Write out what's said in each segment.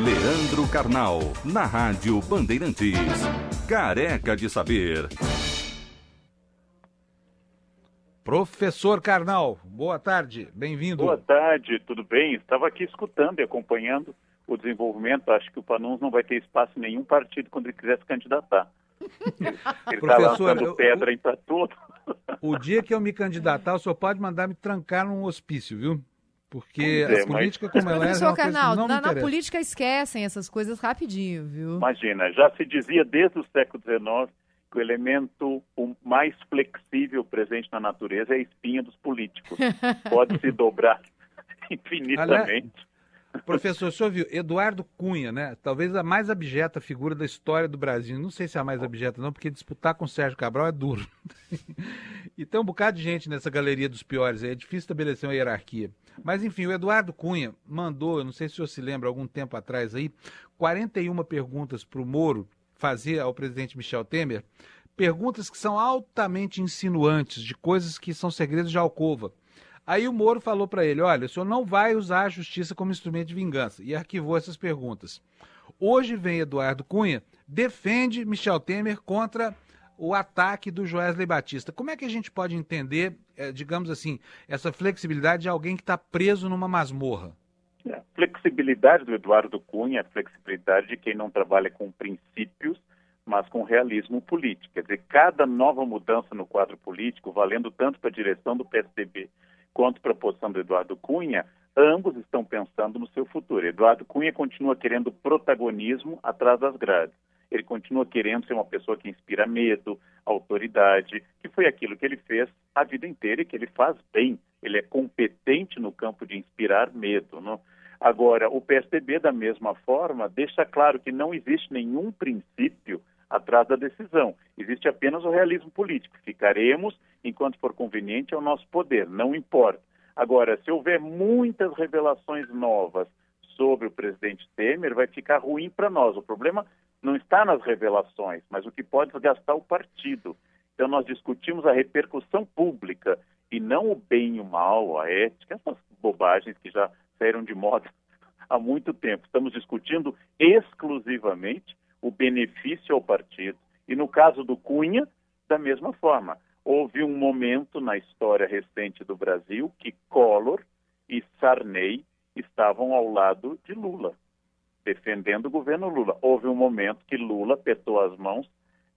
Leandro Carnal, na Rádio Bandeirantes. Careca de saber. Professor Carnal, boa tarde, bem-vindo. Boa tarde, tudo bem? Estava aqui escutando e acompanhando o desenvolvimento. Acho que o Panuns não vai ter espaço em nenhum partido quando ele quiser se candidatar. Ele está lançando pedra aí para tudo. O dia que eu me candidatar, o senhor pode mandar me trancar num hospício, viu? Porque a política como ela é... Professor Carnal, na política esquecem essas coisas rapidinho, viu? Imagina, já se dizia desde o século XIX que o elemento mais flexível presente na natureza é a espinha dos políticos. Pode se dobrar infinitamente. Professor, o senhor viu, Eduardo Cunha, né? Talvez a mais abjeta figura da história do Brasil. Não sei se é a mais abjeta não, porque disputar com o Sérgio Cabral é duro. E tem um bocado de gente nessa galeria dos piores, aí é difícil estabelecer uma hierarquia. Mas enfim, o Eduardo Cunha mandou, eu não sei se o senhor se lembra, algum tempo atrás aí, 41 perguntas para o Moro fazer ao presidente Michel Temer, perguntas que são altamente insinuantes, de coisas que são segredos de alcova. Aí o Moro falou para ele, olha, o senhor não vai usar a justiça como instrumento de vingança, e arquivou essas perguntas. Hoje vem Eduardo Cunha, defende Michel Temer contra o ataque do Joesley Batista. Como é que a gente pode entender, digamos assim, essa flexibilidade de alguém que está preso numa masmorra? A flexibilidade do Eduardo Cunha é a flexibilidade de quem não trabalha com princípios, mas com realismo político. Quer dizer, cada nova mudança no quadro político, valendo tanto para a direção do PSDB quanto para a posição do Eduardo Cunha, ambos estão pensando no seu futuro. Eduardo Cunha continua querendo protagonismo atrás das grades. Ele continua querendo ser uma pessoa que inspira medo, autoridade, que foi aquilo que ele fez a vida inteira e que ele faz bem. Ele é competente no campo de inspirar medo, não? Agora, o PSDB, da mesma forma, deixa claro que não existe nenhum princípio atrás da decisão. Existe apenas o realismo político. Ficaremos enquanto for conveniente ao nosso poder, não importa. Agora, se houver muitas revelações novas sobre o presidente Temer, vai ficar ruim para nós. O problema não está nas revelações, mas o que pode desgastar o partido. Então, nós discutimos a repercussão pública e não o bem e o mal, a ética, essas bobagens que já saíram de moda há muito tempo. Estamos discutindo exclusivamente o benefício ao partido. E no caso do Cunha, da mesma forma. Houve um momento na história recente do Brasil que Collor e Sarney estavam ao lado de Lula, defendendo o governo Lula. Houve um momento que Lula apertou as mãos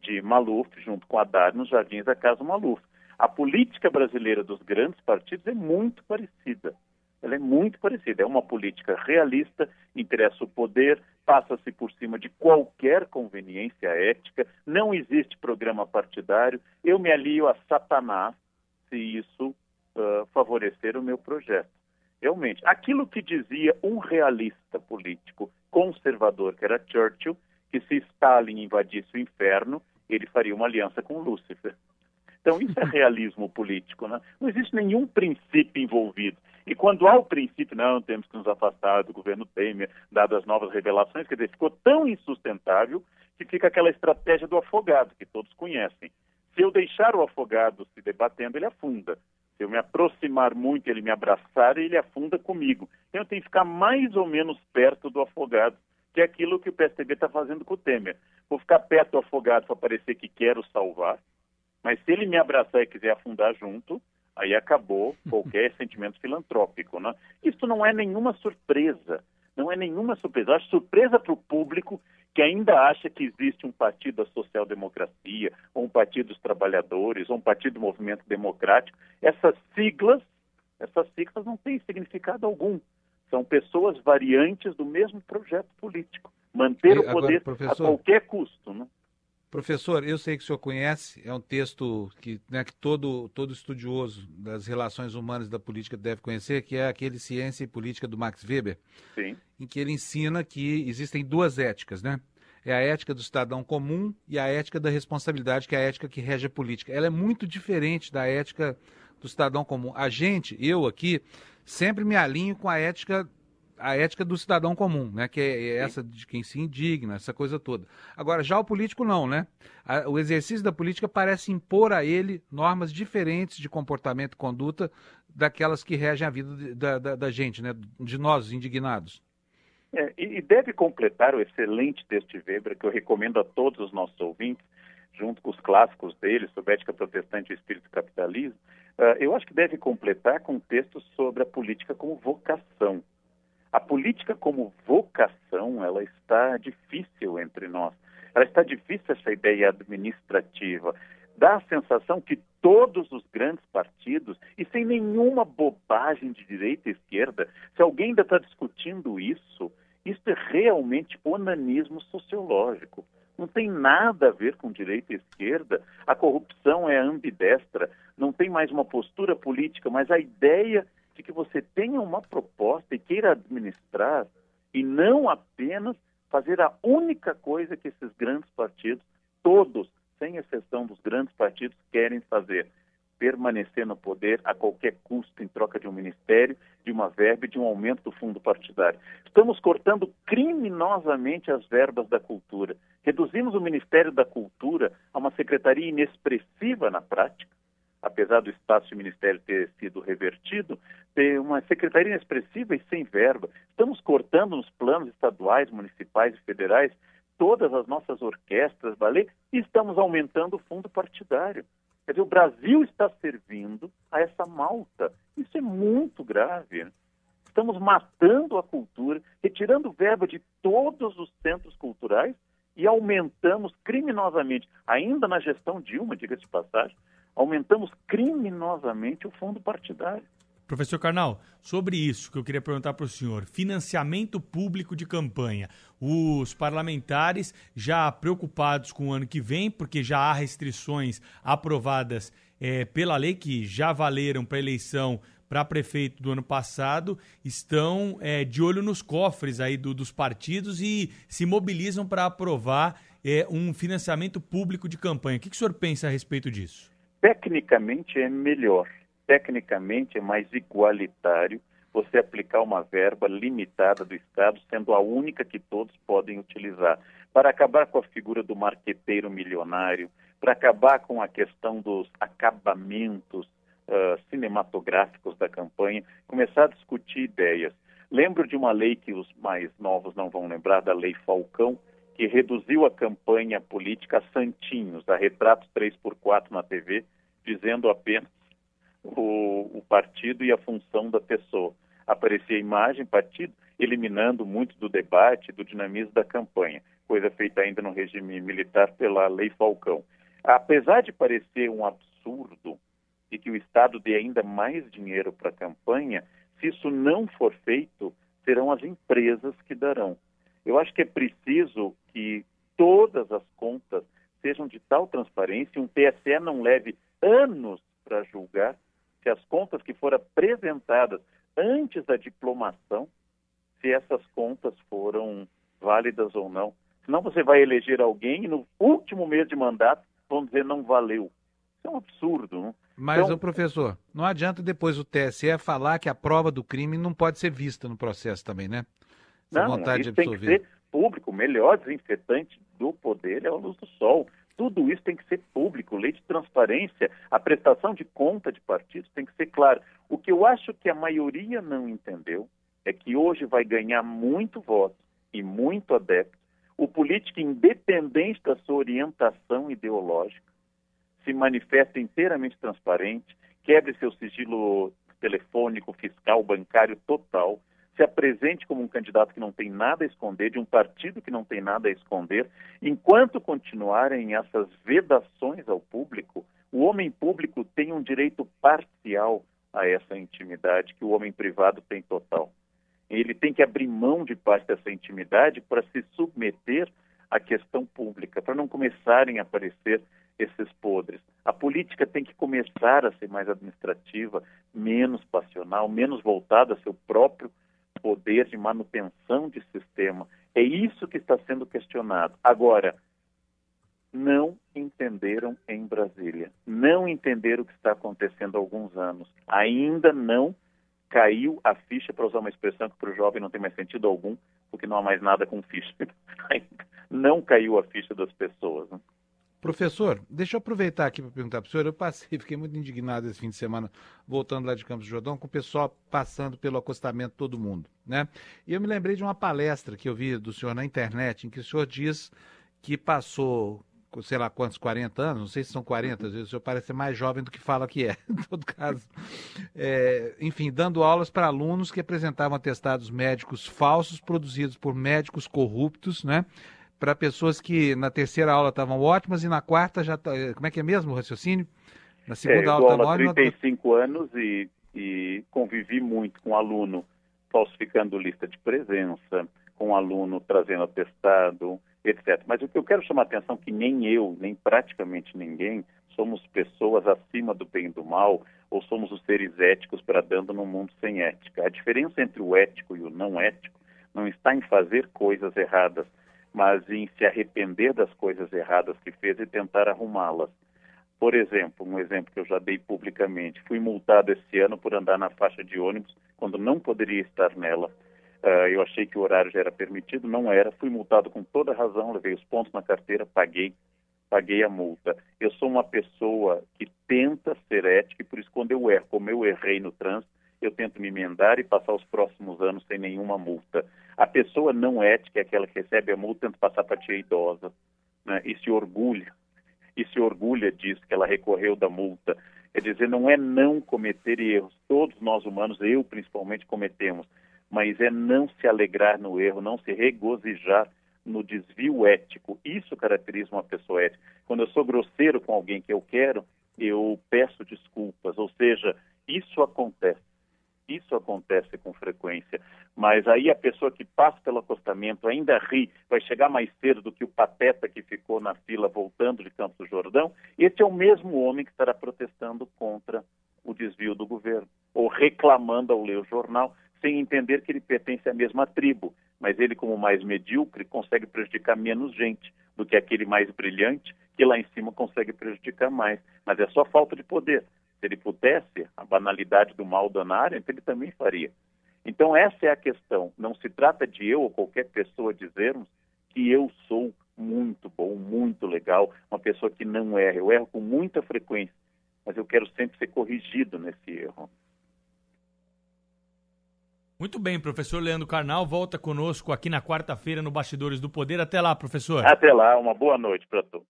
de Maluf, junto com Haddad, nos jardins da Casa Maluf. A política brasileira dos grandes partidos é muito parecida. Ela é muito parecida. É uma política realista, interessa o poder, passa-se por cima de qualquer conveniência ética, não existe programa partidário. Eu me alio a Satanás se isso favorecer o meu projeto. Realmente, aquilo que dizia um realista político conservador, que era Churchill, que se Stalin invadisse o inferno, ele faria uma aliança com Lúcifer. Então, isso é realismo político, né? Não existe nenhum princípio envolvido. E quando há o princípio, não, temos que nos afastar do governo Temer, dadas as novas revelações, quer dizer, ficou tão insustentável que fica aquela estratégia do afogado, que todos conhecem. Se eu deixar o afogado se debatendo, ele afunda. Se eu me aproximar muito, ele me abraçar, ele afunda comigo. Então, eu tenho que ficar mais ou menos perto do afogado, que é aquilo que o PSDB está fazendo com o Temer. Vou ficar perto do afogado para parecer que quero salvar, mas se ele me abraçar e quiser afundar junto, aí acabou qualquer sentimento filantrópico, né? Isso não é nenhuma surpresa, não é nenhuma surpresa. Eu acho surpresa para o público que ainda acha que existe um partido da social-democracia, ou um partido dos trabalhadores, ou um partido do movimento democrático. Essas siglas não têm significado algum. São pessoas variantes do mesmo projeto político. Manter o poder a qualquer custo, né? Professor, eu sei que o senhor conhece, é um texto que todo estudioso das relações humanas e da política deve conhecer, que é aquele Ciência e Política do Max Weber, Sim. Em que ele ensina que existem duas éticas, né? É a ética do cidadão comum e a ética da responsabilidade, que é a ética que rege a política. Ela é muito diferente da ética do cidadão comum. Eu aqui, sempre me alinho com a ética do cidadão comum, né? Que é essa de quem se indigna, essa coisa toda. Agora, já o político não, né? O exercício da política parece impor a ele normas diferentes de comportamento e conduta daquelas que regem a vida da gente, né? De nós, indignados. E deve completar o excelente texto de Weber, que eu recomendo a todos os nossos ouvintes, junto com os clássicos dele, sobre ética protestante e espírito capitalismo. Eu acho que deve completar com textos sobre a política como vocação. A política como vocação, ela está difícil entre nós. Ela está difícil, essa ideia administrativa. Dá a sensação que todos os grandes partidos, e sem nenhuma bobagem de direita e esquerda, se alguém ainda está discutindo isso é realmente onanismo sociológico. Não tem nada a ver com direita e esquerda. A corrupção é ambidestra. Não tem mais uma postura política, mas a ideia de que você tenha uma proposta e queira administrar e não apenas fazer a única coisa que esses grandes partidos, todos, sem exceção dos grandes partidos, querem fazer: permanecer no poder a qualquer custo em troca de um ministério, de uma verba e de um aumento do fundo partidário. Estamos cortando criminosamente as verbas da cultura. Reduzimos o Ministério da Cultura a uma secretaria inexpressiva na prática, apesar do espaço do Ministério ter sido revertido, ter uma secretaria inexpressiva e sem verba. Estamos cortando nos planos estaduais, municipais e federais todas as nossas orquestras, balé, e estamos aumentando o fundo partidário. Quer dizer, o Brasil está servindo a essa malta. Isso é muito grave, né? Estamos matando a cultura, retirando verba de todos os centros culturais e aumentamos criminosamente, ainda na gestão Dilma, diga-se de passagem, aumentamos criminosamente o fundo partidário. Professor Karnal, sobre isso que eu queria perguntar para o senhor, financiamento público de campanha. Os parlamentares já preocupados com o ano que vem, porque já há restrições aprovadas pela lei, que já valeram para a eleição para prefeito do ano passado, estão de olho nos cofres aí dos partidos e se mobilizam para aprovar um financiamento público de campanha. O que o senhor pensa a respeito disso? Tecnicamente é melhor. Tecnicamente é mais igualitário você aplicar uma verba limitada do Estado, sendo a única que todos podem utilizar, para acabar com a figura do marqueteiro milionário, para acabar com a questão dos acabamentos cinematográficos da campanha, começar a discutir ideias. Lembro de uma lei que os mais novos não vão lembrar, da Lei Falcão, que reduziu a campanha política a santinhos, a retratos 3x4 na TV, dizendo apenas o partido e a função da pessoa. Aparecia a imagem, partido, eliminando muito do debate, do dinamismo da campanha, coisa feita ainda no regime militar pela Lei Falcão. Apesar de parecer um absurdo e que o Estado dê ainda mais dinheiro para a campanha, se isso não for feito, serão as empresas que darão. Eu acho que é preciso que todas as contas sejam de tal transparência e um TSE não leve anos para julgar se as contas que foram apresentadas antes da diplomação, se essas contas foram válidas ou não. Senão você vai eleger alguém e no último mês de mandato vão dizer não valeu. Isso é um absurdo, não? Mas, então, professor, não adianta depois o TSE falar que a prova do crime não pode ser vista no processo também, né? Essa vontade isso tem que ser público. O melhor desinfetante do poder é a luz do sol. Tudo isso tem que ser público, lei de transparência, a prestação de conta de partidos tem que ser clara. O que eu acho que a maioria não entendeu é que hoje vai ganhar muito voto e muito adepto o político, independente da sua orientação ideológica, se manifesta inteiramente transparente, quebre seu sigilo telefônico, fiscal, bancário total, se apresente como um candidato que não tem nada a esconder, de um partido que não tem nada a esconder. Enquanto continuarem essas vedações ao público, o homem público tem um direito parcial a essa intimidade que o homem privado tem total. Ele tem que abrir mão de parte dessa intimidade para se submeter à questão pública, para não começarem a aparecer esses podres. A política tem que começar a ser mais administrativa, menos passional, menos voltada ao seu próprio poder de manutenção de sistema. É isso que está sendo questionado. Agora, não entenderam em Brasília. Não entenderam o que está acontecendo há alguns anos. Ainda não caiu a ficha, para usar uma expressão que para o jovem não tem mais sentido algum, porque não há mais nada com ficha. Não caiu a ficha das pessoas, né? Professor, deixa eu aproveitar aqui para perguntar para o senhor. Fiquei muito indignado esse fim de semana, voltando lá de Campos do Jordão, com o pessoal passando pelo acostamento todo mundo, né? E eu me lembrei de uma palestra que eu vi do senhor na internet, em que o senhor diz que passou, sei lá quantos, 40 anos, não sei se são 40, às vezes o senhor parece ser mais jovem do que fala que é, em todo caso. Enfim, dando aulas para alunos que apresentavam atestados médicos falsos, produzidos por médicos corruptos, né? Para pessoas que na terceira aula estavam ótimas e na quarta já... Como é que é mesmo o raciocínio? Na segunda aula estavam ótimas... Eu 35 anos e convivi muito com aluno falsificando lista de presença, com aluno trazendo atestado, etc. Mas o que eu quero chamar a atenção é que nem eu, nem praticamente ninguém, somos pessoas acima do bem e do mal, ou somos os seres éticos bradando num mundo sem ética. A diferença entre o ético e o não ético não está em fazer coisas erradas, mas em se arrepender das coisas erradas que fez e tentar arrumá-las. Por exemplo, um exemplo que eu já dei publicamente, fui multado esse ano por andar na faixa de ônibus quando não poderia estar nela. Eu achei que o horário já era permitido, não era, fui multado com toda razão, levei os pontos na carteira, paguei a multa. Eu sou uma pessoa que tenta ser ética e por isso quando eu erro, como eu errei no trânsito, eu tento me emendar e passar os próximos anos sem nenhuma multa. A pessoa não ética é aquela que recebe a multa e tenta passar para a tia idosa, né? E se orgulha disso, que ela recorreu da multa. Quer dizer, não é não cometer erros. Todos nós humanos, eu principalmente, cometemos. Mas é não se alegrar no erro, não se regozijar no desvio ético. Isso caracteriza uma pessoa ética. Quando eu sou grosseiro com alguém que eu quero, eu peço desculpas. Ou seja, isso acontece com frequência, mas aí a pessoa que passa pelo acostamento ainda ri, vai chegar mais cedo do que o pateta que ficou na fila voltando de Campos do Jordão. Esse é o mesmo homem que estará protestando contra o desvio do governo, ou reclamando ao ler o jornal, sem entender que ele pertence à mesma tribo, mas ele, como mais medíocre, consegue prejudicar menos gente do que aquele mais brilhante, que lá em cima consegue prejudicar mais, mas é só falta de poder. Se ele pudesse, a banalidade do mal da área, ele também faria. Então essa é a questão. Não se trata de eu ou qualquer pessoa dizermos que eu sou muito bom, muito legal, uma pessoa que não erra. Eu erro com muita frequência, mas eu quero sempre ser corrigido nesse erro. Muito bem, professor Leandro Carnal volta conosco aqui na quarta-feira no Bastidores do Poder. Até lá, professor. Até lá, uma boa noite para todos.